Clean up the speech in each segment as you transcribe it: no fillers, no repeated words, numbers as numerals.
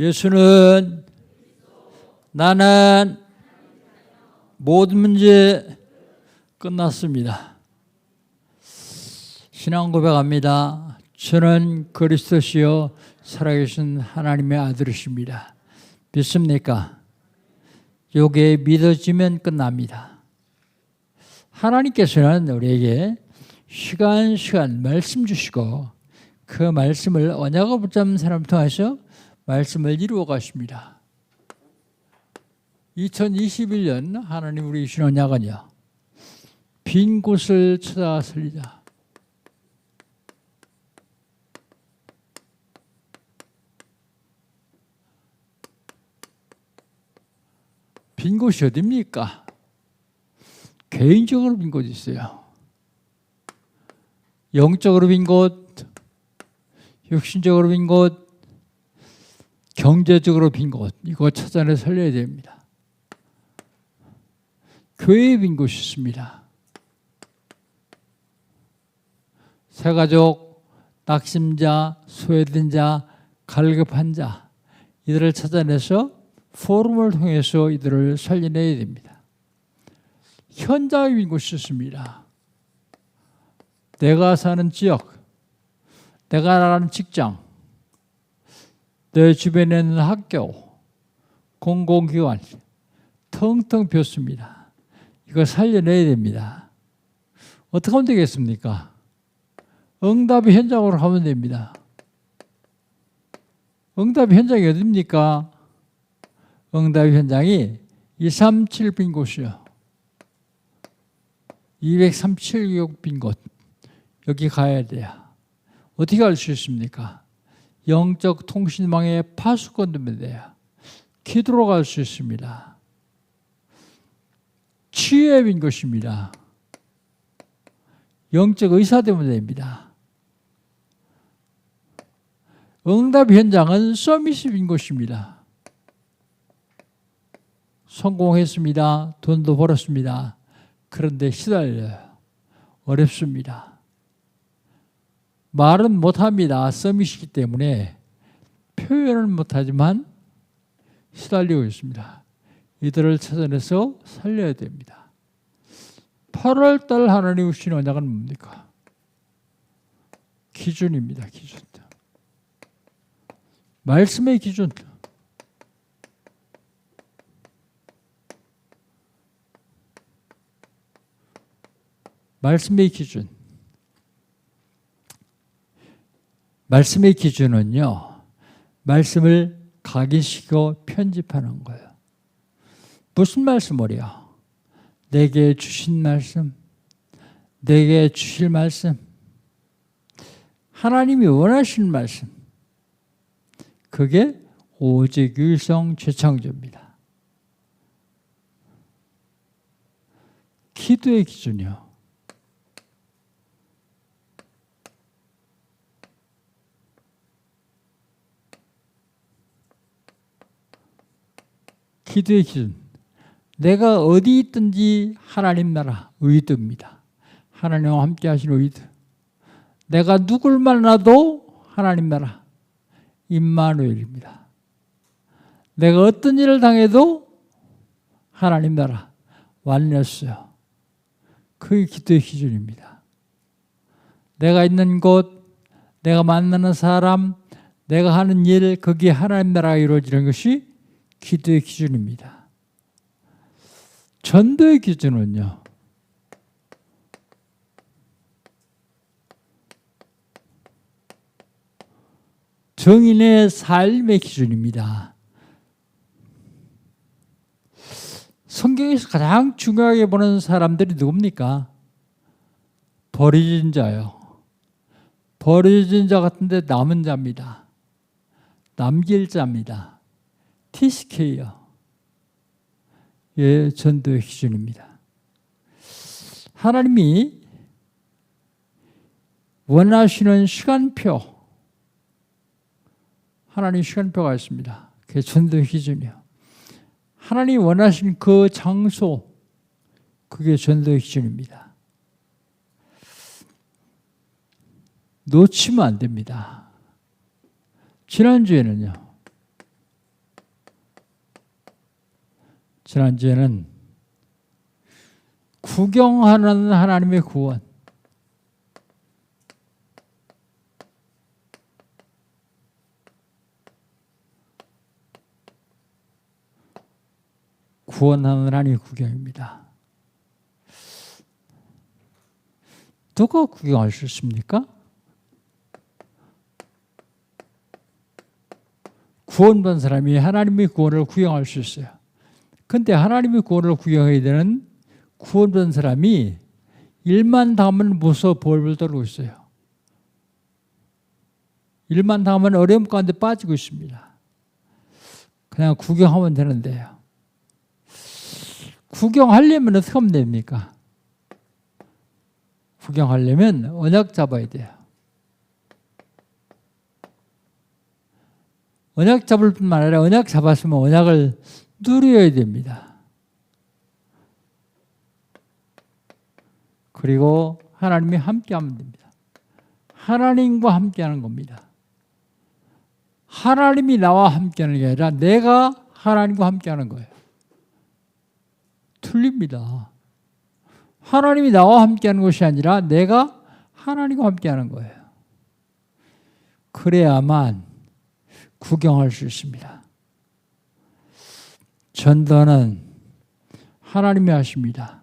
예수는 나는 모든 문제 끝났습니다. 신앙 고백합니다. 저는 그리스도시요 살아계신 하나님의 아들이십니다. 믿습니까? 요게 믿어지면 끝납니다. 하나님께서는 우리에게 시간 말씀 주시고 그 말씀을 언약을 붙잡는 사람을 통해서 말씀을 이루어 가십니다. 2021년 하나님 우리 주신 언약은요. 빈 곳을 찾아 살리자. 빈 곳이 어디입니까? 개인적으로 빈 곳이 있어요. 영적으로 빈 곳, 육신적으로 빈 곳, 경제적으로 빈 곳, 이거 찾아내 살려야 됩니다. 교회에 빈 곳이 있습니다. 새가족, 낙심자, 소외된 자, 갈급한 자, 이들을 찾아내서 포럼을 통해서 이들을 살려내야 됩니다. 현장에 빈 곳이 있습니다. 내가 사는 지역, 내가 나가는 직장, 내 주변에 있는 학교, 공공기관 텅텅 비었습니다. 이거 살려내야 됩니다. 어떻게 하면 되겠습니까? 응답이 현장으로 가면 됩니다. 응답이 현장이 어디입니까? 응답이 현장이 237 빈 곳이요. 237개 빈 곳. 여기 가야 돼요. 어떻게 갈 수 있습니까? 영적 통신망에 파수꾼 되면 돼요. 기도로 갈 수 있습니다. 치유에 빈 곳입니다. 영적 의사 되면 됩니다. 응답 현장은 서밋이 빈 곳입니다. 성공했습니다. 돈도 벌었습니다. 그런데 시달려요. 어렵습니다. 말은 못합니다. 서밋이기 때문에 표현을 못하지만 시달리고 있습니다. 이들을 찾아내서 살려야 됩니다. 8월달 하나님 주신 언약은 뭡니까? 기준입니다. 기준. 말씀의 기준. 말씀의 기준. 말씀의 기준은요. 말씀을 각인시키고 편집하는 거예요. 무슨 말씀을요? 내게 주신 말씀, 내게 주실 말씀, 하나님이 원하시는 말씀. 그게 오직 유일성 최창조입니다. 기도의 기준이요. 기도의 기준. 내가 어디 있든지 하나님 나라 의도입니다. 하나님과 함께 하신 의도. 내가 누굴 만나도 하나님 나라 임마누엘입니다. 내가 어떤 일을 당해도 하나님 나라 완료했어요. 그게 기도의 기준입니다. 내가 있는 곳, 내가 만나는 사람, 내가 하는 일, 거기에 하나님 나라가 이루어지는 것이 기도의 기준입니다. 전도의 기준은요. 정인의 삶의 기준입니다. 성경에서 가장 중요하게 보는 사람들이 누굽니까? 버려진 자요. 버려진 자 같은데 남은 자입니다. 남길 자입니다. TCK요. 예, 전도의 기준입니다. 하나님이 원하시는 시간표, 하나님 시간표가 있습니다. 그게 전도의 기준이요. 하나님이 원하시는 그 장소, 그게 전도의 기준입니다. 놓치면 안 됩니다. 지난주에는요. 지난주에는 구경하는 하나님의 구원, 구원하는 하나님의 구경입니다. 누가 구경할 수 있습니까? 구원받은 사람이 하나님의 구원을 구경할 수 있어요. 그런데 하나님의 구원을 구경해야 되는 구원받은 사람이 일만 당하면 무서워 벌벌 떨고 있어요. 일만 당하면 어려움 가운데 빠지고 있습니다. 그냥 구경하면 되는데요. 구경하려면 어떻게 하면 됩니까? 구경하려면 언약 잡아야 돼요. 언약 잡을 뿐만 아니라 언약 잡았으면 언약을 누려야 됩니다. 그리고 하나님이 함께하면 됩니다. 하나님과 함께하는 겁니다. 하나님이 나와 함께하는 게 아니라 내가 하나님과 함께하는 거예요. 틀립니다. 하나님이 나와 함께하는 것이 아니라 내가 하나님과 함께하는 거예요. 그래야만 구경할 수 있습니다. 전도는 하나님이 하십니다.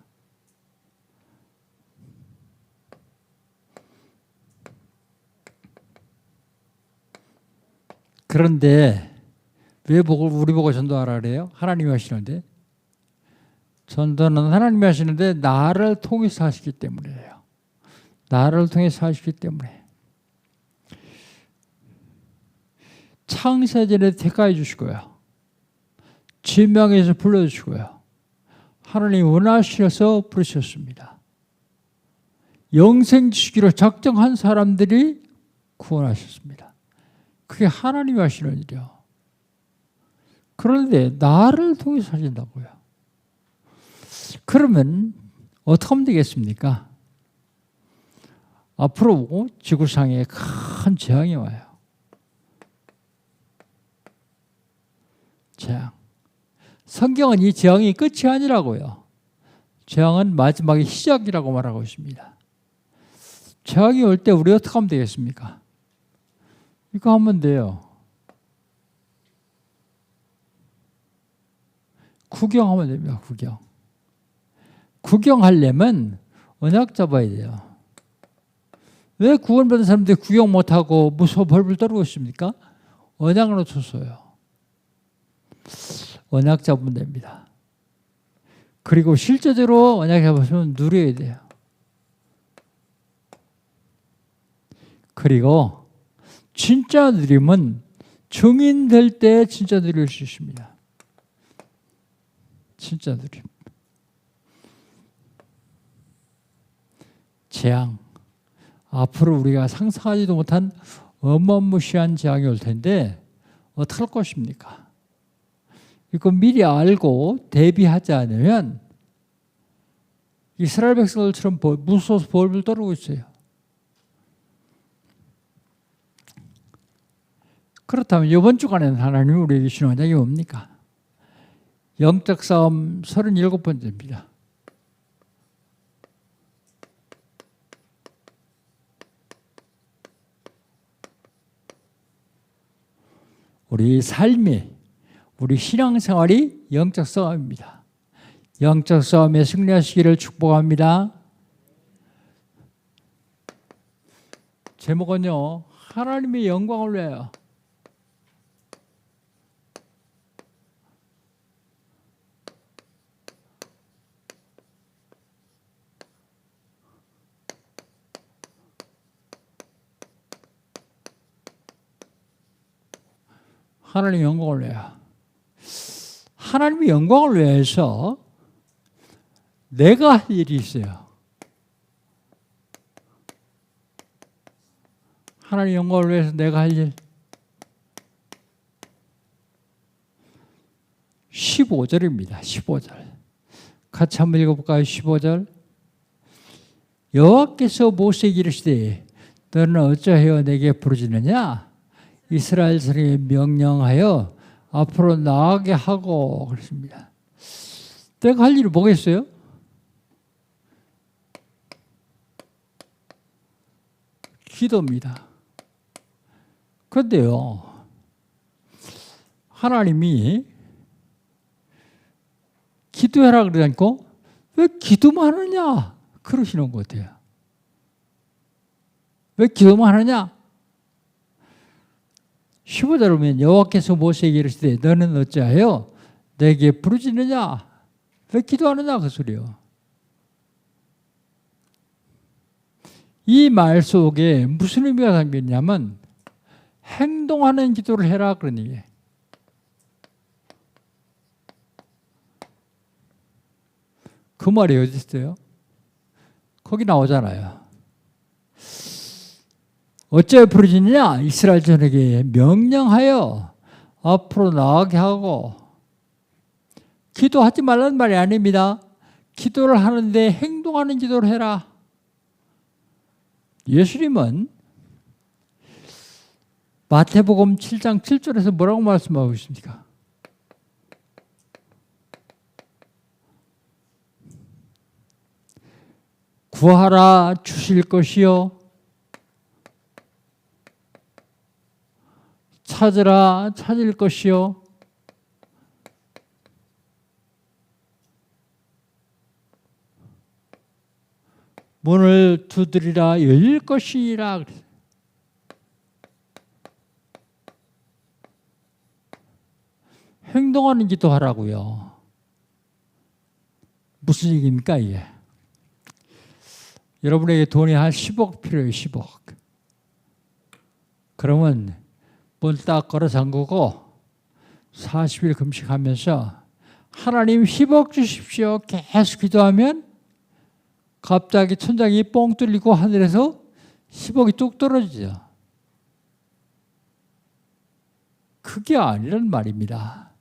그런데 왜 우리 보고 전도하라 그래요? 하나님이 하시는데. 전도는 하나님이 하시는데 나를 통해서 하시기 때문이에요. 나를 통해서 하시기 때문에. 창세전에 택하여 주시고요. 지명에서 불러주시고요. 하나님이 원하셔서 부르셨습니다. 영생 지기로 작정한 사람들이 구원하셨습니다. 그게 하나님이 하시는 일이요. 그런데 나를 통해서 하신다고요. 그러면 어떻게 하면 되겠습니까? 앞으로 지구상에 큰 재앙이 와요. 재앙. 성경은 이 재앙이 끝이 아니라고요. 재앙은 마지막의 시작이라고 말하고 있습니다. 재앙이 올 때 우리 어떻게 하면 되겠습니까? 이거 하면 돼요. 구경하면 됩니다. 구경. 구경하려면 언약 잡아야 돼요. 왜 구원받은 사람들이 구경 못하고 무서워 벌벌 떨고 있습니까? 언약을 놓쳤어요. 언약 잡으면 됩니다. 그리고 실제적으로 언약 잡으면 누려야 돼요. 그리고 진짜 누림은 증인될 때 진짜 누릴 수 있습니다. 진짜 누림. 재앙. 앞으로 우리가 상상하지도 못한 어마무시한 재앙이 올 텐데 어떻게 할 것입니까? 이거 미리 알고 대비하지 않으면 이스라엘 백성들처럼 무서워서 벌벌 떨고 있어요. 그렇다면 이번 주간에는 하나님이 우리에게 주신 언약이 뭡니까? 영적 싸움 37번째입니다. 우리 삶이, 우리 신앙생활이 영적 싸움입니다. 영적 싸움에 승리하시기를 축복합니다. 제목은요, 하나님의 영광을 위하여. 하나님의 영광을 위하여. 하나님의 영광을 위해서 내가 할 일이 있어요. 하나님의 영광을 위해서 내가 할 일. 15절입니다. 15절. 같이 한번 읽어볼까요? 15절. 여호와께서 모세에게 이르시되 너는 어찌하여 내게 부르짖느냐? 이스라엘 사람에게 명령하여 앞으로 나아가게 하고 그랬습니다. 내가 할 일이 뭐겠어요? 기도입니다. 그런데요, 하나님이 기도해라 그러니까 왜 기도만 하느냐 그러시는 것 같아요. 왜 기도만 하느냐? 15절에 보면 여호와께서 모세에게 이르시되 너는 어찌하여 내게 부르짖느냐? 왜 기도하느냐 그 소리요. 이 말 속에 무슨 의미가 담겨 있냐면 행동하는 기도를 해라 그런 얘기예요. 그 말이 어디 있어요? 거기 나오잖아요. 어째 부르짖느냐? 이스라엘 전에게 명령하여 앞으로 나가게 하고. 기도하지 말라는 말이 아닙니다. 기도를 하는데 행동하는 기도를 해라. 예수님은 마태복음 7장 7절에서 뭐라고 말씀하고 있습니까? 구하라 주실 것이요 찾으라 찾을 것이요 문을 두드리라 열릴 것이라. 행동하는 기도하라고요. 무슨 얘기입니까 이게? 여러분에게 돈이 한 10억 필요해요. 10억. 그러면 문 딱 걸어 잠그고 40일 금식하면서 하나님 10억 주십시오 계속 기도하면 갑자기 천장이 뻥 뚫리고 하늘에서 10억이 뚝 떨어지죠. 그게 아니란 말입니다.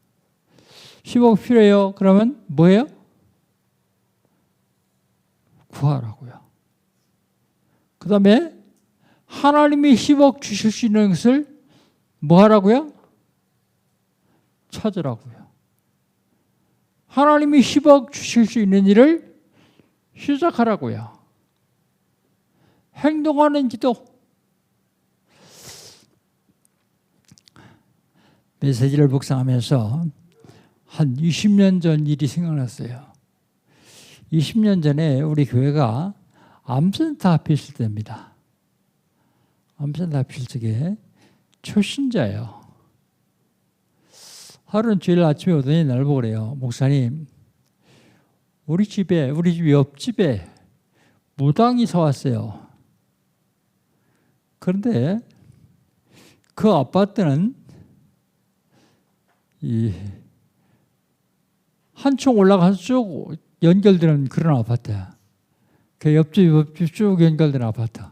10억 필요해요. 그러면 뭐예요? 구하라고요. 그 다음에 하나님이 10억 주실 수 있는 것을 뭐 하라고요? 찾으라고요. 하나님이 10억 주실 수 있는 일을 시작하라고요. 행동하는 기도. 메시지를 묵상하면서 한 20년 전 일이 생각났어요. 20년 전에 우리 교회가 암센터 앞에 있을 때입니다. 암센터 앞에 있을 적에 초신자예요. 하루는 주일 아침에 오더니 날 보고 그래요. 목사님, 우리 집 옆집에 무당이 사왔어요. 그런데 그 아파트는 한층 올라가서 쭉 연결되는 그런 아파트야. 그 옆집 쭉 연결된 아파트.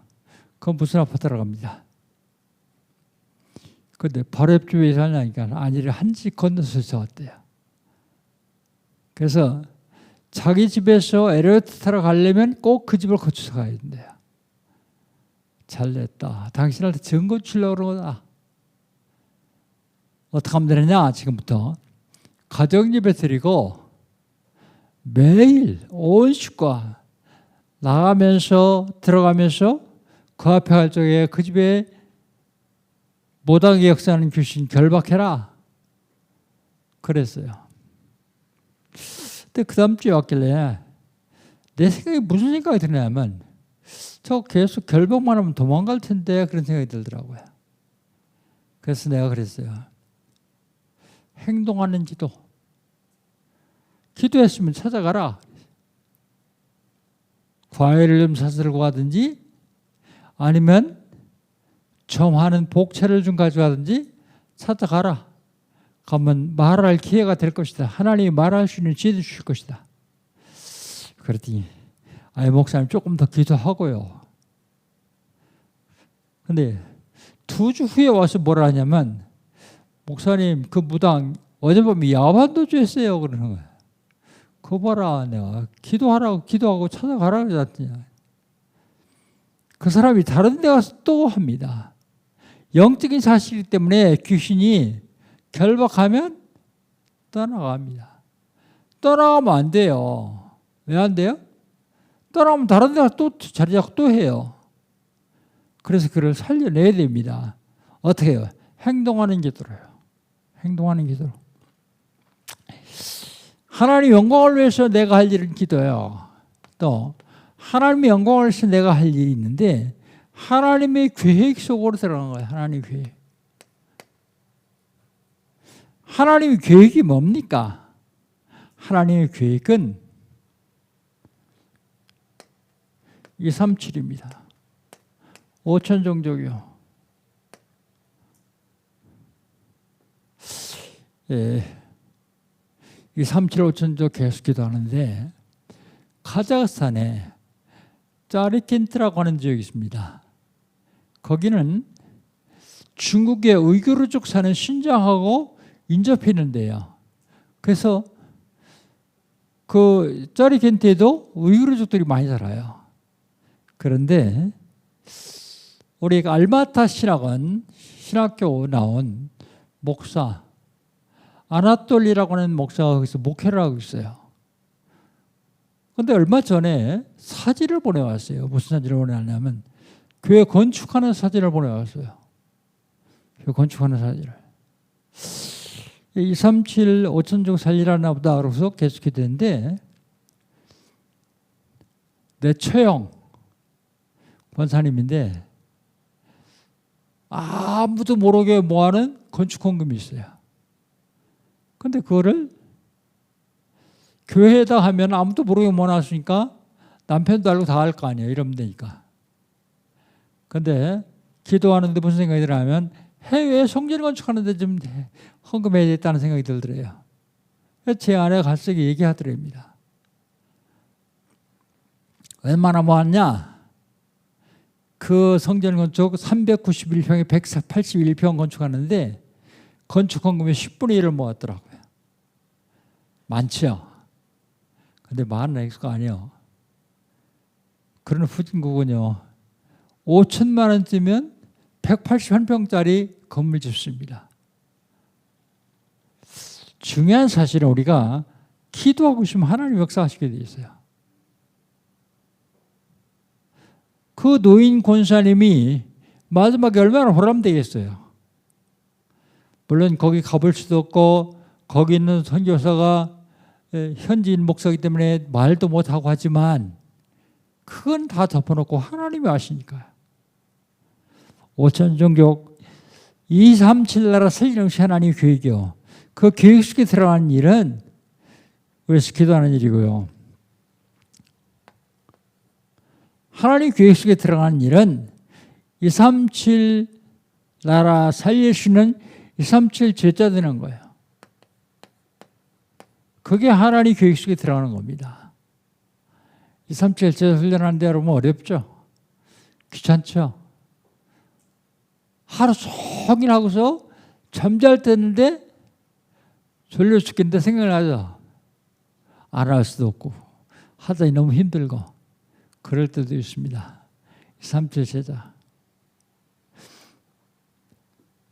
그건 무슨 아파트라고 합니다. 그런데 바로 옆집에 살려니까 아니를 한 집 건너서 왔대요. 그래서 자기 집에서 엘리베이터 타러 가려면 꼭 그 집을 거쳐서 가야 된대요. 잘됐다. 당신한테 증거 주려고 그런 거다. 어떻게 하면 되느냐 지금부터. 가정예배 드리고 매일 온 식구가 나가면서 들어가면서 그 앞에 갈 적에 그 집에 모당의 역사하는 귀신 결박해라. 그랬어요. 근데 그 다음 주에 왔길래 내 생각에 무슨 생각이 드냐면 저 계속 결박만 하면 도망갈 텐데 그런 생각이 들더라고요. 그래서 내가 그랬어요. 행동하는 기도. 기도했으면 찾아가라. 과일을 좀 사들고 가든지 아니면 점하는 복채를 좀 가져가든지 찾아가라. 가면 말할 기회가 될 것이다. 하나님이 말할 수 있는 지혜도 주실 것이다. 그랬더니 목사님 조금 더 기도하고요. 근데 2주 후에 와서 뭐라 하냐면 목사님 그 무당 어젯밤에 야반도주 했어요. 그러는 거예요. 그거 봐라. 내가 기도하고 찾아가라 그랬더니 그 사람이 다른 데 가서 또 합니다. 영적인 사실이기 때문에 귀신이 결박하면 떠나갑니다. 떠나가면 안 돼요. 왜 안 돼요? 떠나가면 다른 데가 또 자리 잡고 또 해요. 그래서 그를 살려내야 됩니다. 어떻게 해요? 행동하는 기도로요. 행동하는 기도로. 하나님 영광을 위해서 내가 할 일은 기도예요. 또 하나님의 영광을 위해서 내가 할 일이 있는데 하나님의 계획 속으로 들어간 거예요. 하나님의 계획. 하나님의 계획이 뭡니까? 하나님의 계획은 237입니다. 5천 종족이요. 예. 237, 5천족 계속 기도하는데 카자흐스탄에 짜리켄트라고 하는 지역이 있습니다. 거기는 중국의 우이구르족 사는 신장하고 인접해 있는데요. 그래서 그 짜리켄트에도 우이구르족들이 많이 살아요. 그런데 우리 알마타 신학원 신학교 나온 목사 아나톨리라고 하는 목사가 거기서 목회를 하고 있어요. 그런데 얼마 전에 사진을 보내왔어요. 무슨 사진을 보내왔냐면 교회 건축하는 사진을 보내왔어요. 교회 건축하는 사진을. 237, 5천종 살리라나 보다 그러고서 계속 기도했는데 내처형 권사님인데 아무도 모르게 모아는 건축 헌금이 있어요. 근데 그거를 교회에다 하면 아무도 모르게 모아놨으니까 남편도 알고 다 할 거 아니에요. 이러면 되니까. 근데 기도하는데 무슨 생각이 들냐면 해외에 성전 건축하는데 좀 헌금해야 겠다는 생각이 들더래요. 제 아내가 갈색이 얘기하더랍니다. 얼마나 모았냐? 그 성전 건축 391평에 181평 건축하는데 건축 헌금의 10분의 1을 모았더라고요. 많죠? 근데 많은 액수가 아니에요. 그런 후진국은요. 5천만 원쯤면 181평짜리 건물 짓습니다. 중요한 사실은 우리가 기도하고 있으면 하나님 역사하시게 돼 있어요. 그 노인 권사님이 마지막에 얼마나 보람되겠어요. 물론 거기 가볼 수도 없고 거기 있는 선교사가 현지인 목사이기 때문에 말도 못하고 하지만 그건 다 덮어놓고 하나님이 아시니까요. 5천 종족 237 나라 살리는 것이 하나님의 계획이요. 그 계획 속에 들어가는 일은 우리에서 기도하는 일이고요. 하나님 계획 속에 들어가는 일은 237 나라 살릴 수 있는 237 제자 되는 거예요. 그게 하나님 계획 속에 들어가는 겁니다. 237 제자 훈련하는데 여러분 어렵죠? 귀찮죠? 하루 종일 하고서 잠잘 때는데 졸려 죽겠는데 생각을 하죠. 안 할 수도 없고 하자니 너무 힘들고 그럴 때도 있습니다. 237 제자.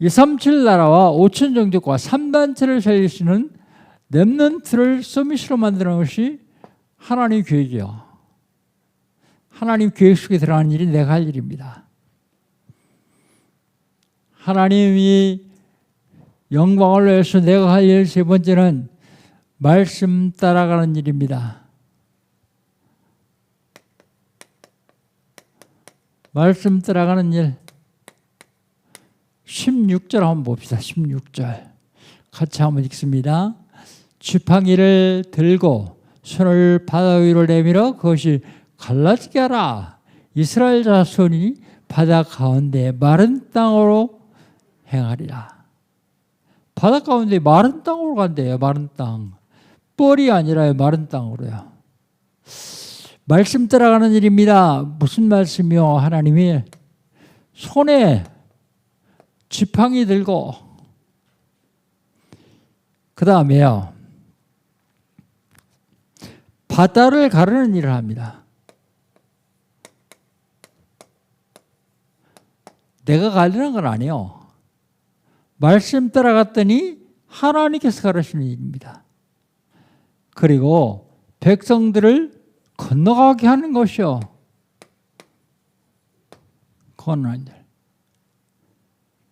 237 나라와 5천 종족과 3단체를 살릴 수 있는 렘넌트를 서밋으로 만드는 것이 하나님 계획이요. 하나님 계획 속에 들어가는 일이 내가 할 일입니다. 하나님이 영광을 위해서 내가 할 일 세 번째는 말씀 따라가는 일입니다. 말씀 따라가는 일. 16절 한번 봅시다. 16절. 같이 한번 읽습니다. 지팡이를 들고 손을 바다 위로 내밀어 그것이 갈라지게 하라. 이스라엘 자손이 바다 가운데 마른 땅으로 행하리라. 바다 가운데 마른 땅으로 간대요. 마른 땅. 뻘이 아니라요. 마른 땅으로요. 말씀 따라가는 일입니다. 무슨 말씀이요? 하나님이 손에 지팡이 들고 그 다음에요. 바다를 가르는 일을 합니다. 내가 가르는 건 아니에요. 말씀 따라갔더니 하나님께서 가르치는 일입니다. 그리고 백성들을 건너가게 하는 것이요. 건너는 일.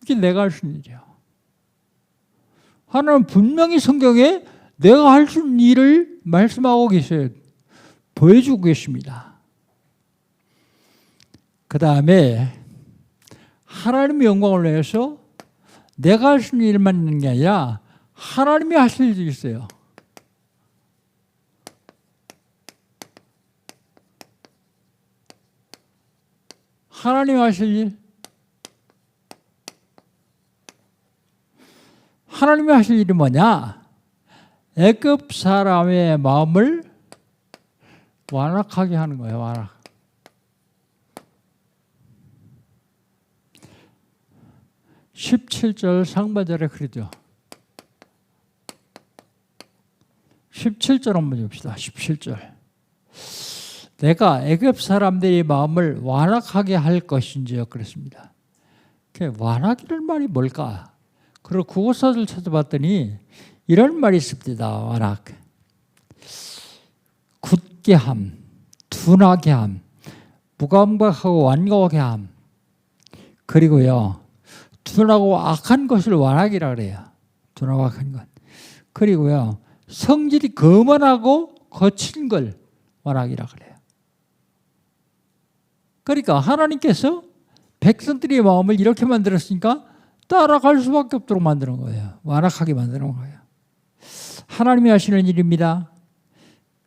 이게 내가 할 수 있는 일이야. 하나님은 분명히 성경에 내가 할 수 있는 일을 말씀하고 계셔요. 보여주고 계십니다. 그 다음에 하나님의 영광을 위해서 내가 할 수 있는 일만 있는 게 아니라 하나님이 하실 일이 있어요. 하나님이 하실 일. 하나님이 하실 일이 뭐냐? 애굽 사람의 마음을 완악하게 하는 거예요. 완악. (17절) 상반절에 그러죠. 17절 한번 봅시다. 17절. 내가 애굽 사람들의 마음을 완악하게 할 것인지요. 그랬습니다. 완악이라는 말이 뭘까? 그리고 국어사전을 찾아봤더니 이런 말이 있습니다. 완악. 굳게 함, 둔하게 함, 무감각하고 완고하게 함. 그리고요, 둔하고 악한 것을 완악이라 그래요. 둔하고 악한 것. 그리고요, 성질이 거만하고 거친 걸 완악이라 그래요. 그러니까 하나님께서 백성들의 마음을 이렇게 만들었으니까 따라갈 수밖에 없도록 만드는 거예요. 완악하게 만드는 거예요. 하나님이 하시는 일입니다.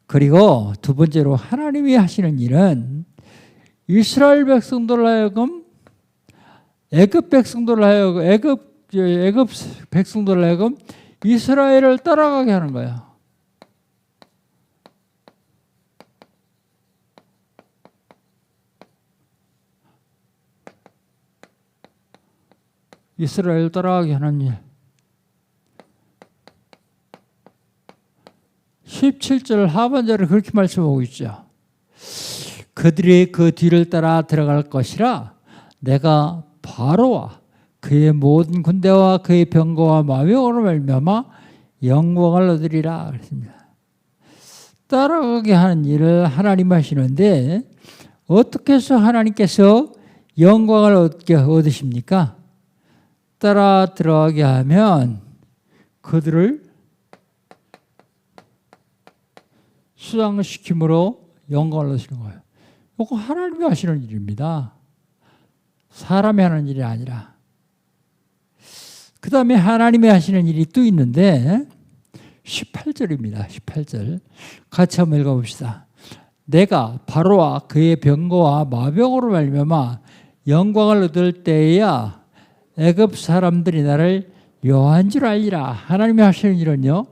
그리고 두 번째로 하나님이 하시는 일은 이스라엘 백성들 하여금 애굽 백성들 하여금 이스라엘을 따라가게 하는 거예요. 이스라엘 따라가게 하는 일. 17절 하반절에 그렇게 말씀하고 있죠. 그들이 그 뒤를 따라 들어갈 것이라 내가 바로와 그의 모든 군대와 그의 병거와 마병으로 말미암아 영광을 얻으리라 그랬습니다. 따라가게 하는 일을 하나님 하시는데 어떻게 해서 하나님께서 영광을 얻으십니까? 따라 들어가게 하면 그들을 수장시킴으로 영광을 얻으시는 거예요. 이거 하나님이 하시는 일입니다. 사람이 하는 일이 아니라. 그 다음에 하나님이 하시는 일이 또 있는데 18절입니다. 18절 같이 한번 읽어봅시다. 내가 바로와 그의 병거와 마병으로 말미암아 영광을 얻을 때에야 애굽 사람들이 나를 여호와인 줄 알리라. 하나님이 하시는 일은요,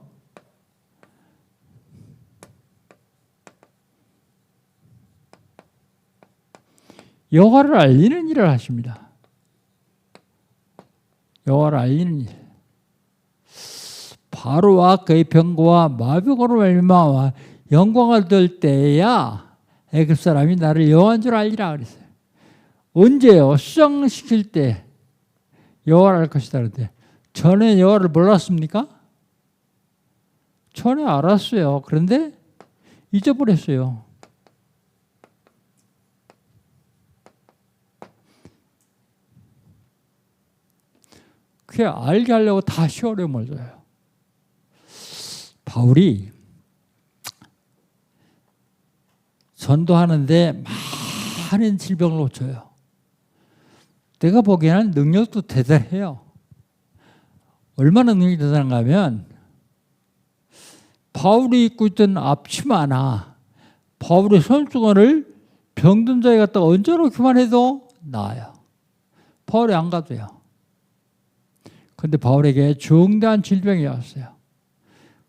여호와를 알리는 일을 하십니다. 여호와를 알리는 일. 바로와 그의 병거와 마병으로 말미암아 영광을 얻을 때야 애굽 사람이 나를 여호와인 줄 알리라 그랬어요. 언제요? 수장시킬 때 여호와를 알 것이다 그랬대. 전에 여호와를 몰랐습니까? 전에 알았어요. 그런데 잊어버렸어요. 그게 알게 하려고 다시 어려움을 줘요. 바울이 전도하는데 많은 질병을 고쳐요. 내가 보기에는 능력도 대단해요. 얼마나 능력이 대단한가 하면 바울이 입고 있던 앞치마나 바울의 손수건을 병든 자에 갖다 얹어놓기만 해도 나아요. 바울이 안 가도요. 그런데 바울에게 중대한 질병이 왔어요.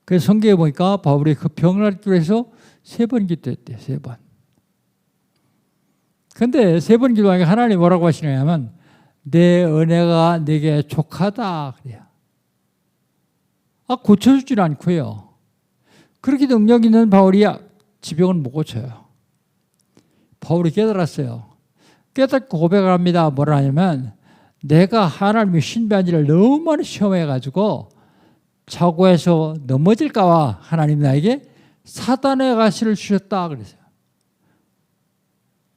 그래서 성경에 보니까 바울이 그 병을 앓기 위해서 3번 기도했대요. 3번. 그런데 3번 기도하니까 하나님이 뭐라고 하시냐면 내 은혜가 내게 족하다 그래요. 고쳐주질 않고요. 그렇게 능력 있는 바울이 지병은 못 고쳐요. 바울이 깨달았어요. 깨닫고 고백을 합니다. 뭐라 하냐면 내가 하나님의 신비한 일을 너무 많이 시험해가지고 사고해서 넘어질까봐 하나님 나에게 사단의 가시를 주셨다 그랬어요.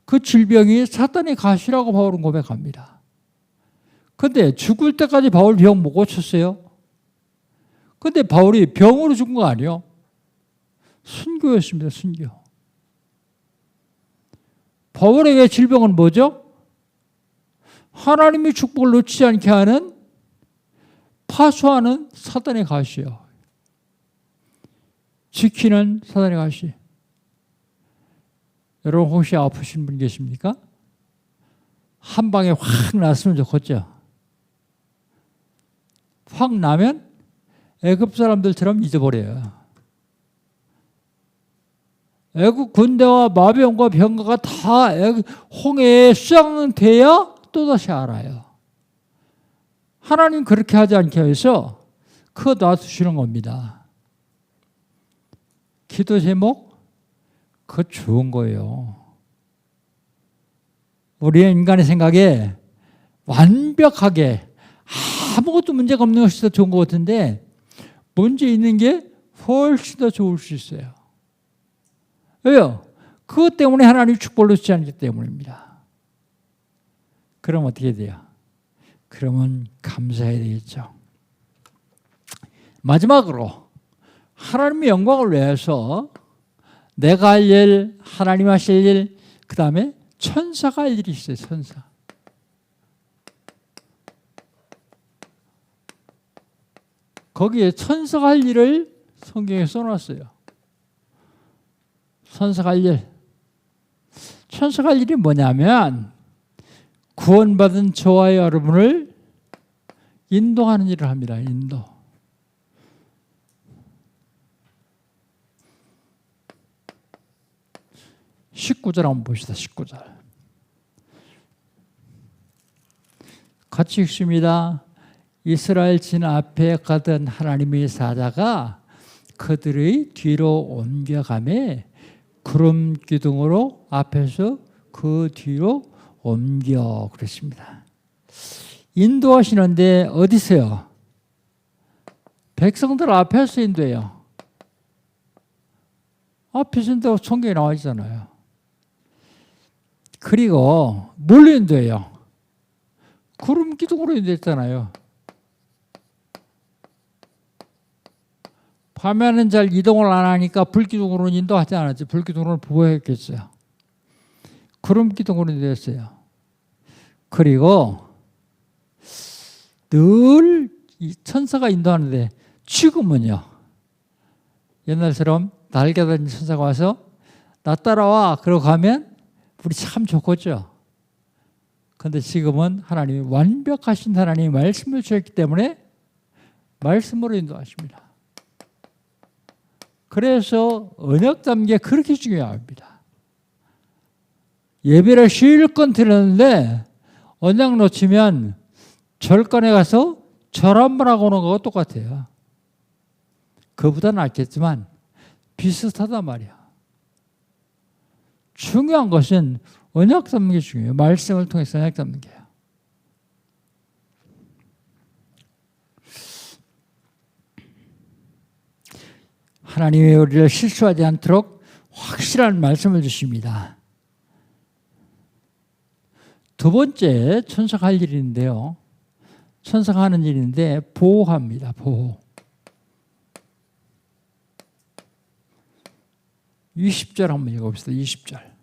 그 질병이 사단의 가시라고 바울은 고백합니다. 그런데 죽을 때까지 바울 병 못 고쳤어요. 그런데 바울이 병으로 죽은 거 아니에요. 순교였습니다. 순교. 바울에게 질병은 뭐죠? 하나님의 축복을 놓치지 않게 하는 파수하는 사단의 가시요. 지키는 사단의 가시. 여러분 혹시 아프신 분 계십니까? 한 방에 확 났으면 좋겠죠. 확 나면 애굽 사람들처럼 잊어버려요. 애굽 군대와 마병과 병거가 다 홍해에 수장돼야 또다시 알아요. 하나님 그렇게 하지 않게 해서 그거 놔두시는 겁니다. 기도 제목? 그거 좋은 거예요. 우리의 인간의 생각에 완벽하게 아무것도 문제가 없는 것이 더 좋은 것 같은데 문제 있는 게 훨씬 더 좋을 수 있어요. 왜요? 그것 때문에 하나님 축복을 놓지 않기 때문입니다. 그럼 어떻게 돼요? 그러면 감사해야 되겠죠. 마지막으로 하나님의 영광을 위해서 내가 할 일, 하나님 하실 일, 그 다음에 천사가 할 일이 있어요. 천사. 거기에 천사가 할 일을 성경에 써놨어요. 천사가 할 일. 천사가 할 일이 뭐냐면 구원받은 저와 여러분을 인도하는 일을 합니다. 인도. (19절) 한번 봅시다. 19절. 같이 읽습니다. 이스라엘 진 앞에 가던 하나님의 사자가 그들의 뒤로 옮겨가매 구름 기둥으로 앞에서 그 뒤로 옮겨 그랬습니다. 인도하시는데 어디서요? 백성들 앞에서 인도해요. 앞에서 인도 성경에 나와 있잖아요. 그리고 뭘로 인도해요? 구름 기둥으로 인도했잖아요. 밤에는 잘 이동을 안 하니까 불기둥으로는 인도하지 않았지. 불기둥으로는 보호했겠어요. 구름 기둥으로 인도했어요. 그리고 늘 이 천사가 인도하는데 지금은요. 옛날처럼 날개 달린 천사가 와서 나 따라와 그러고 가면 우리 참 좋겠죠. 그런데 지금은 하나님이 완벽하신 하나님이 말씀을 주셨기 때문에 말씀으로 인도하십니다. 그래서 언약 잡는 게 그렇게 중요합니다. 예배를 실컷 드렸는데 언약 놓치면 절간에 가서 절 한번 하고 오는 거와 똑같아요. 그보다 낫겠지만 비슷하단 말이야. 중요한 것은 언약 잡는 게 중요해요. 말씀을 통해서 언약 잡는 게요. 하나님이 우리를 실수하지 않도록 확실한 말씀을 주십니다. 두 번째 천사가 할 일인데요. 천사가 하는 일인데 보호합니다. 보호. 20절 한번 읽어봅시다. 20절.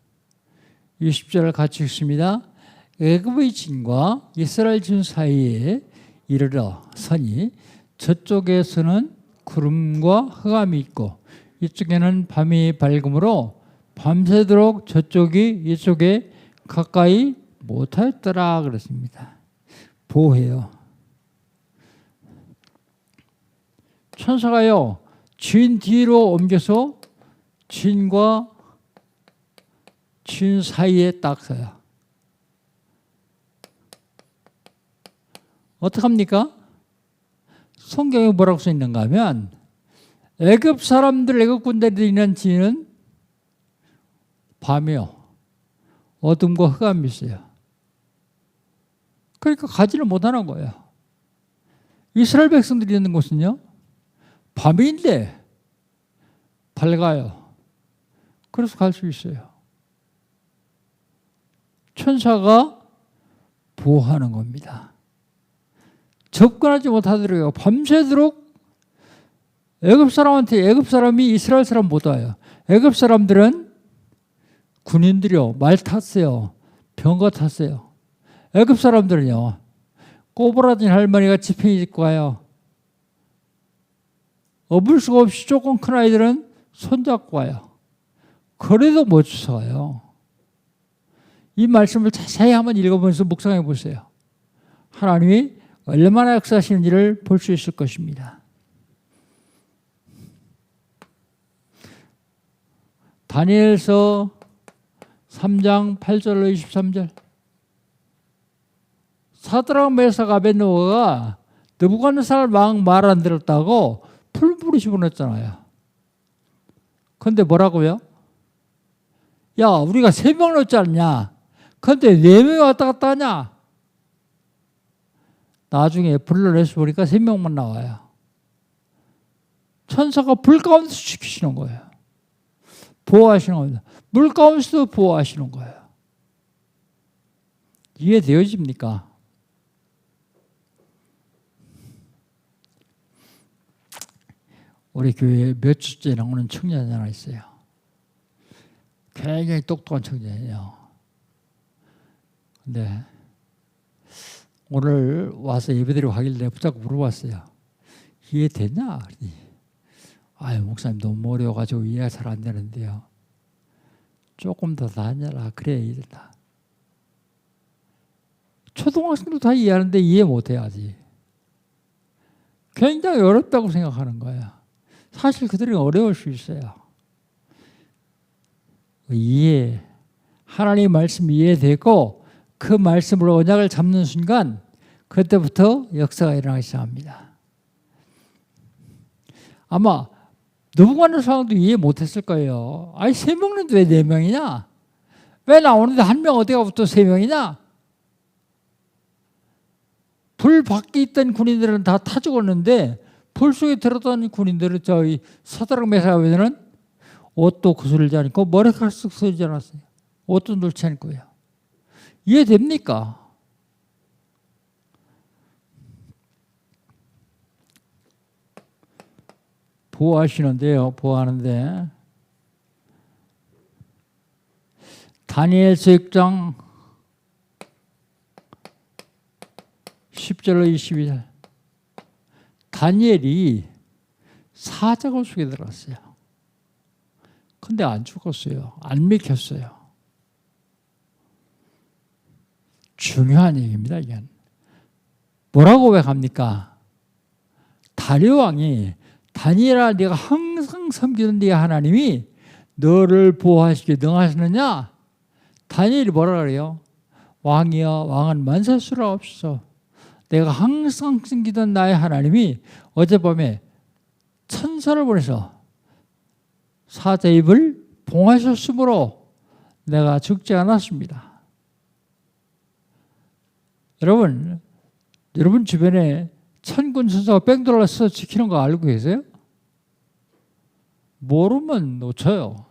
20절을 같이 읽습니다. 애굽의 진과 이스라엘 진 사이에 이르러 서니 저쪽에서는 구름과 흑암이 있고 이쪽에는 밤이 밝음으로 밤새도록 저쪽이 이쪽에 가까이 못하였더라 그랬습니다. 보호해요. 천사가요 진 뒤로 옮겨서 진과 진 사이에 딱 서요. 어떡합니까? 성경에 뭐라고 써 있는가 하면 애굽 사람들, 애굽 군대들이 있는 진은 밤이요. 어둠과 흑암이 있어요. 그러니까 가지를 못하는 거예요. 이스라엘 백성들이 있는 곳은요. 밤인데 밝아요. 그래서 갈 수 있어요. 천사가 보호하는 겁니다. 접근하지 못하도록 밤새도록 애굽 사람이 이스라엘 사람 못 와요. 애굽 사람들은 군인들이요, 말 탔어요, 병거 탔어요. 애굽 사람들은요, 꼬부라진 할머니가 지팡이 짚고 와요. 업을 수가 없이 조금 큰 아이들은 손잡고 와요. 그래도 못 쫓아가요. 이 말씀을 자세히 한번 읽어보면서 묵상해 보세요. 하나님이 얼마나 역사하시는지를 볼 수 있을 것입니다. 다니엘서 3장 8절로 23절. 사드락 메삭 아벳느고가 느부갓네살 왕 말 안 들었다고 풀뿌리 집어넣었잖아요. 그런데 뭐라고요? 야, 우리가 3명 넣지 않냐? 그런데 4명이 왔다 갔다 하냐? 나중에 불러내서 보니까 3명만 나와요. 천사가 불 가운데서 지키시는 거예요. 보호하시는 겁니다. 물 가운데서도 보호하시는 거예요. 이해되어집니까? 우리 교회에 몇 주째 나오는 청년이 하나 있어요. 굉장히 똑똑한 청년이에요. 근데 오늘 와서 예배드리고 하길래 내가 붙잡고 물어봤어요. 이해되냐? 그랬더니 아유, 목사님 너무 어려워가지고 이해가 잘 안 되는데요. 조금 더 다녀라. 그래 이랬다. 초등학생도 다 이해하는데 이해 못해요 아직. 굉장히 어렵다고 생각하는 거예요. 사실 그들이 어려울 수 있어요. 이해, 하나님의 말씀이 이해되고 그 말씀으로 언약을 잡는 순간 그때부터 역사가 일어나기 시작합니다. 아마 느부갓네살 상황도 이해 못했을 거예요. 아니 3명인데 왜 4명이냐? 왜 나오는데 1명 어디가 붙어 3명이냐? 불 밖에 있던 군인들은 다 타 죽었는데 불 속에 들어던 군인들은 저희 사드락 메삭 아벳느고는 옷도 구슬지 않고 머리카락 쓱 서지 않았어요. 옷도 놓지 않고요. 이해됩니까? 보호하시는데요. 보호하는데 다니엘서 6장 10절로 22절. 다니엘이 사자굴 속에 들어갔어요. 근데 안 죽었어요. 안 맥혔어요. 중요한 얘기입니다. 이건. 뭐라고 왜 합니까? 다리오 왕이 다니엘아 네가 항상 섬기는 네 하나님이 너를 보호하시기에 능하시느냐? 다니엘이 뭐라 그래요? 왕이여 왕은 만세수라 없어. 내가 항상 섬기던 나의 하나님이 어젯밤에 천사를 보내서 사자 입을 봉하셨으므로 내가 죽지 않았습니다. 여러분 주변에 천군 천사가 뺑돌아서 지키는 거 알고 계세요? 모르면 놓쳐요.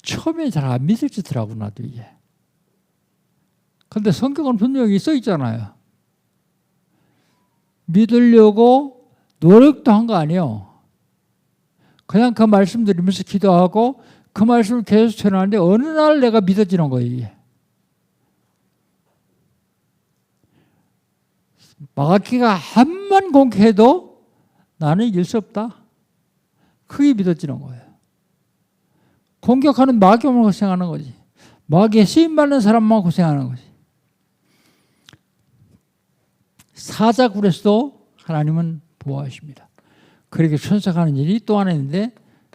처음에 잘 안 믿어지더라고 나도 이게. 근데 성경은 분명히 써 있잖아요. 믿으려고 노력도 한 거 아니에요. 그냥 그 말씀 들으면서 기도하고 그 말씀을 계속 전하는데 어느 날 내가 믿어지는 거예요. 이게. 마가키가 한만 공개해도 나는 이길 수 없다. 크게 믿어지는 거예요. 공격하는 마귀만 고생하는 거지. 마귀에 쓰임받는 사람만 고생하는 거지. 사자굴에서도 하나님은 보호하십니다. 그렇게 천사하는 일이 또 하나 있는데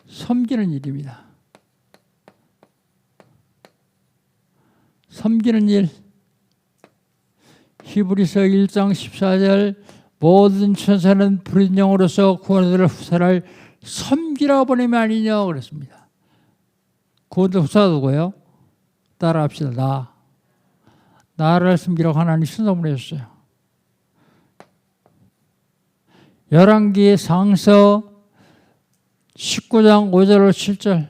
섬기는 일입니다. 섬기는 일. 히브리서 1장 14절 모든 천사는 부린 영으로서 구원을 후사를 섬기라 보내면 아니냐 그랬습니다. 구원을 후사가 누구예요? 따라합시다. 나를 섬기라고 하나님 천사 보내셨어요. 열왕기 상서 19장 5절 7절.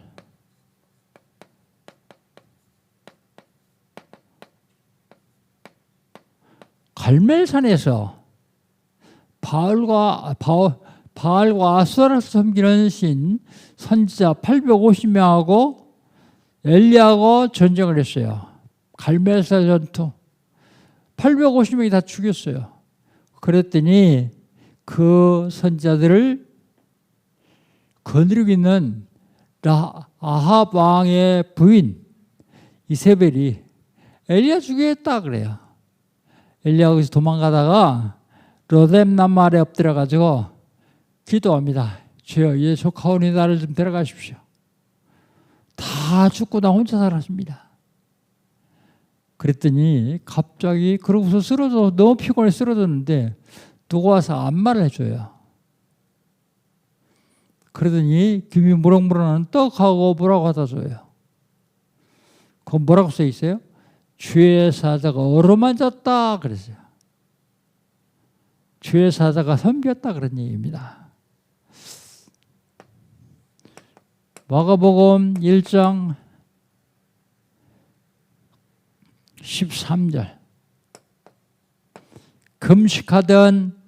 갈멜산에서 바알과 아수라를 섬기는 신 선지자 850명하고 엘리야하고 전쟁을 했어요. 갈멜산 전투. 850명이 다 죽였어요. 그랬더니 그 선지자들을 거느리고 있는 아합 왕의 부인 이세벨이 엘리야 죽이겠다 그래요. 엘리야가 거기서 도망가다가 로뎀 나무 아래 엎드려가지고 기도합니다. 주여, 이 조카오니 나를 좀 데려가십시오. 다 죽고 나 혼자 살았습니다. 그랬더니 갑자기 그러고서 쓰러져, 너무 피곤해 쓰러졌는데 누가 와서 안마를 해줘요. 그러더니 김이 무럭무럭하는 떡하고 뭐라고 하다 줘요. 그건 뭐라고 써 있어요? 주의 사자가 어루만졌다 그랬어요. 주의 사자가 섬겼다 그런 얘기입니다. 마가복음 1장 13절. 금식하던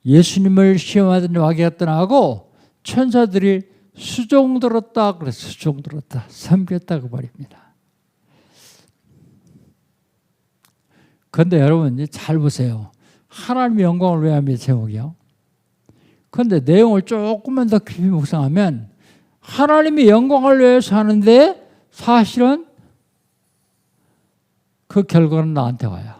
예수님을 시험하던 마귀가 떠나고 천사들이 수종 들었다 그래서 수종 들었다, 섬겼다 그 말입니다. 그런데 여러분 잘 보세요. 하나님의 영광을 왜 합니까? 제목이요. 그런데 내용을 조금만 더 깊이 묵상하면 하나님의 영광을 위해서 하는데 사실은 그 결과는 나한테 와요.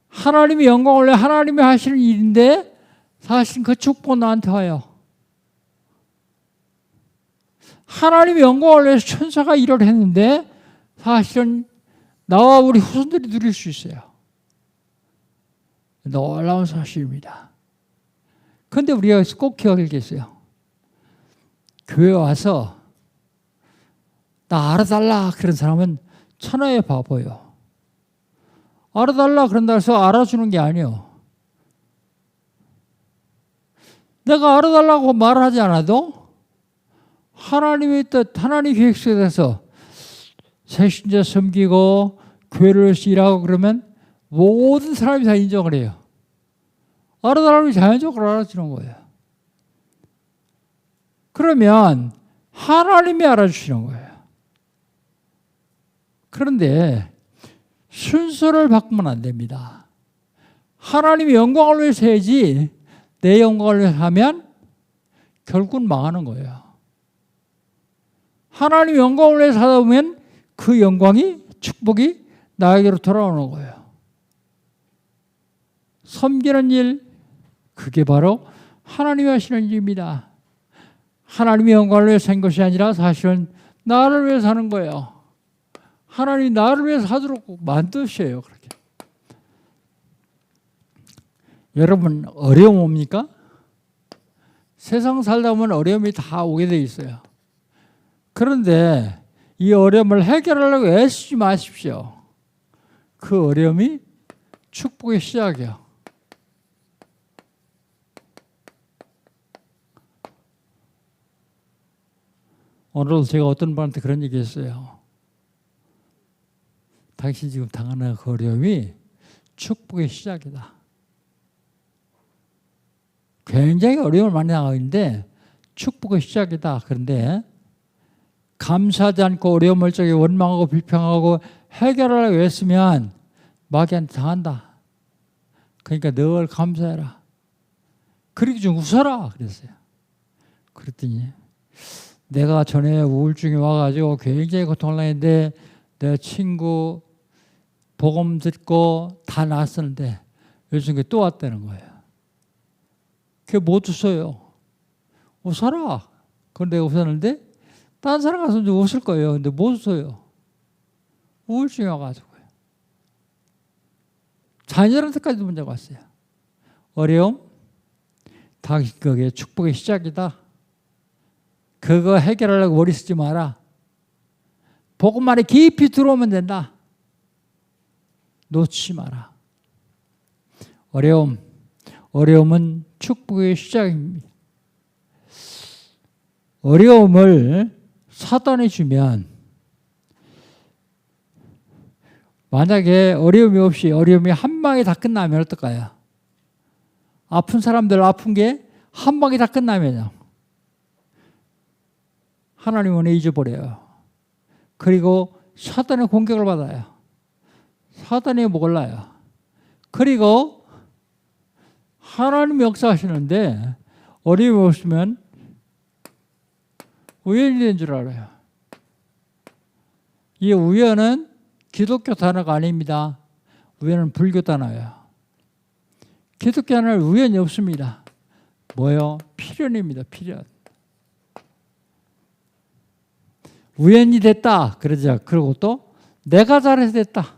하나님의 영광을 위해 하나님이 하시는 일인데 사실은 그 축복은 나한테 와요. 하나님의 영광을 위해서 천사가 일을 했는데 사실은 나와 우리 후손들이 누릴 수 있어요. 놀라운 사실입니다. 그런데 우리가 꼭 기억할 게 있어요. 교회 와서 나 알아달라 그런 사람은 천하의 바보예요. 알아달라 그런다 해서 알아주는 게 아니에요. 내가 알아달라고 말하지 않아도 하나님의 뜻, 하나님의 계획 속에서 새신자 섬기고 교회를 일하고 그러면 모든 사람이 다 인정을 해요. 알아달라면 자연적으로 알아주는 거예요. 그러면 하나님이 알아주시는 거예요. 그런데 순서를 바꾸면 안 됩니다. 하나님의 영광을 위해서 해야지 내 영광을 위해서 하면 결국은 망하는 거예요. 하나님의 영광을 위해서 하다 보면 그 영광이, 축복이 나에게로 돌아오는 거예요. 섬기는 일, 그게 바로 하나님이 하시는 일입니다. 하나님의 영광을 위해서 한 것이 아니라 사실은 나를 위해서 하는 거예요. 하나님이 나를 위해서 하도록 만드셔요. 그렇게. 여러분 어려움 옵니까? 세상 살다 보면 어려움이 다 오게 돼 있어요. 그런데 이 어려움을 해결하려고 애쓰지 마십시오. 그 어려움이 축복의 시작이에요. 오늘도 제가 어떤 분한테 그런 얘기 했어요. 당신 지금 당하는 그 어려움이 축복의 시작이다. 굉장히 어려움을 많이 당하고 있는데 축복의 시작이다. 그런데 감사하지 않고 어려움을 저기 원망하고 비평하고 해결하려고 했으면 마귀한테 당한다. 그러니까 늘 감사해라. 그리고 좀 웃어라. 그랬어요. 그랬더니 내가 전에 우울증이 와가지고 굉장히 고통을 당했는데 내 친구 복음 듣고 다 나았었는데 요즘 그게 또 왔다는 거예요. 그게 못 웃어요. 웃어라. 그런데 내가 웃었는데 딴 사람 가서 이제 웃을 거예요. 근데 못 웃어요. 우울증이 와가지고요. 자녀한테까지도 문제가 왔어요. 어려움? 당신 그게 축복의 시작이다. 그거 해결하려고 머리 쓰지 마라. 복음만에 깊이 들어오면 된다. 놓치지 마라. 어려움은 축복의 시작입니다. 어려움을 사단이 주면 만약에 어려움이 없이 어려움이 한 방에 다 끝나면 어떨까요? 아픈 사람들 아픈 게 한 방에 다 끝나면요. 하나님은 잊어버려요. 그리고 사단의 공격을 받아요. 사단이 몰라요. 그리고 하나님이 역사하시는데 어려움이 없으면 우연이 된 줄 알아요. 이 우연은 기독교 단어가 아닙니다. 우연은 불교 단어예요. 기독교 단어는 우연이 없습니다. 뭐요? 필연입니다. 필연. 우연이 됐다 그러죠. 그리고 또 내가 잘해서 됐다.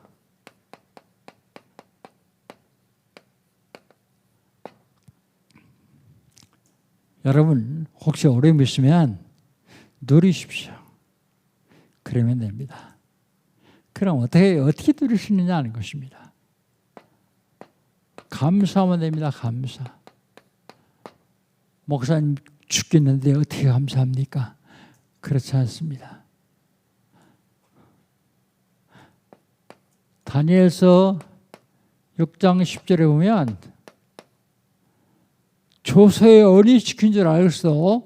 여러분 혹시 어려움이 있으면 누리십시오. 그러면 됩니다. 그럼 어떻게 누릴 수 있느냐 하는 것입니다. 감사하면 됩니다. 감사. 목사님 죽겠는데 어떻게 감사합니까? 그렇지 않습니다. 다니엘서 6장 10절에 보면 조서에 어리 지킨 줄 알았어.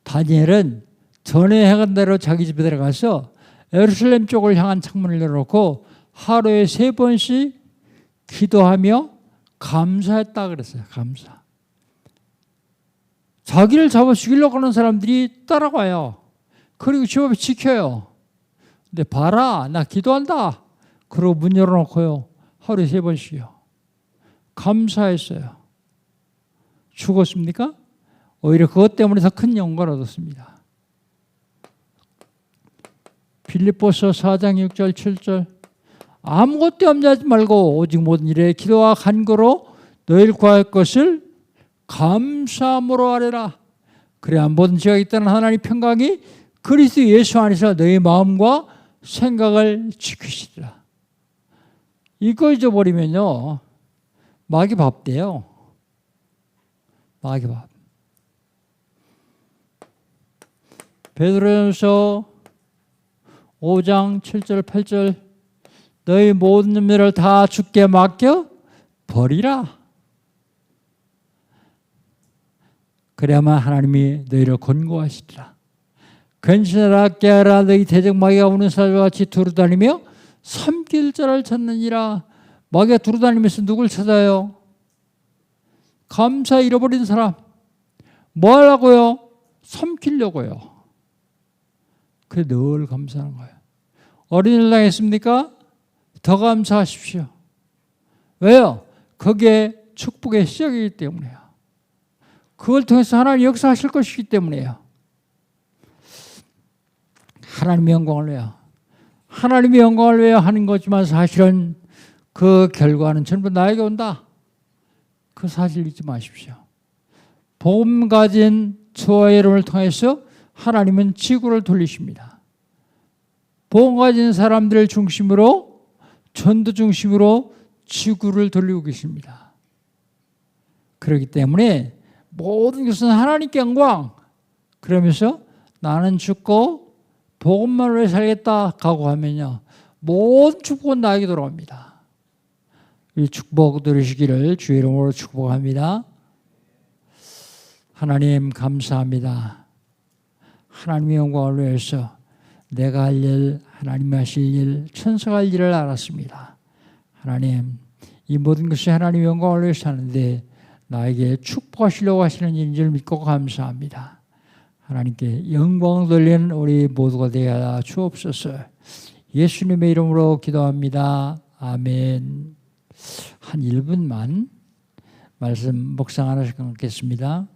다니엘은 전에 해간 대로 자기 집에 들어가서 예루살렘 쪽을 향한 창문을 열어놓고 하루에 3번씩 기도하며 감사했다 그랬어요. 감사. 자기를 잡아 죽이려고 하는 사람들이 따라가요. 그리고 집 앞에 지켜요. 근데 봐라 나 기도한다. 그리고 문 열어놓고요. 하루에 3번씩요. 감사했어요. 죽었습니까? 오히려 그것 때문에 더 큰 영광을 얻었습니다. 빌립보서 4장 6절 7절 아무것도 염려하지 말고 오직 모든 일에 기도와 간구로 너희를 구할 것을 감사함으로 하리라. 그래야 모든 지각이 있다는 하나님의 평강이 그리스도 예수 안에서 너희 마음과 생각을 지키시리라. 이거 잊어버리면요 마귀 밥 돼요. 마귀 밥. 베드로전서 5장 7절 8절 너희 모든 일을 다 주께 맡겨 버리라. 그래야만 하나님이 너희를 권고하시리라. 근신하라 깨어라 너희 대적 마귀가 우는 사자와 같이 두루다니며 삼킬 자를 찾느니라. 마귀가 두루다니면서 누굴 찾아요? 감사 잃어버린 사람. 뭐 하려고요? 삼키려고요. 그래 늘 감사하는 거예요. 어린이를 당했습니까? 더 감사하십시오. 왜요? 그게 축복의 시작이기 때문에요. 그걸 통해서 하나님 역사하실 것이기 때문에요. 하나님의 영광을 위하여. 하나님의 영광을 위하여 하는 거지만 사실은 그 결과는 전부 나에게 온다. 그 사실 잊지 마십시오. 복음 가진 저와 여러분을 통해서 하나님은 지구를 돌리십니다. 복음 가진 사람들을 중심으로 전도 중심으로 지구를 돌리고 계십니다. 그렇기 때문에 모든 것은 하나님께 영광. 그러면서 나는 죽고 복음만을 위해 살겠다 각오하면요 모든 축복은 나에게 돌아옵니다. 이 축복 누리시기를 주의 이름으로 축복합니다. 하나님 감사합니다. 하나님의 영광을 위해서 내가 할 일, 하나님이 하실 일, 천사가 할 일을 알았습니다. 하나님 이 모든 것이 하나님의 영광을 위해서 하는데 나에게 축복하시려고 하시는 일인 줄 믿고 감사합니다. 하나님께 영광 돌리는 우리 모두가 되어 주옵소서. 예수님의 이름으로 기도합니다. 아멘. 한 1분만 말씀 묵상 하나씩 끊겠습니다.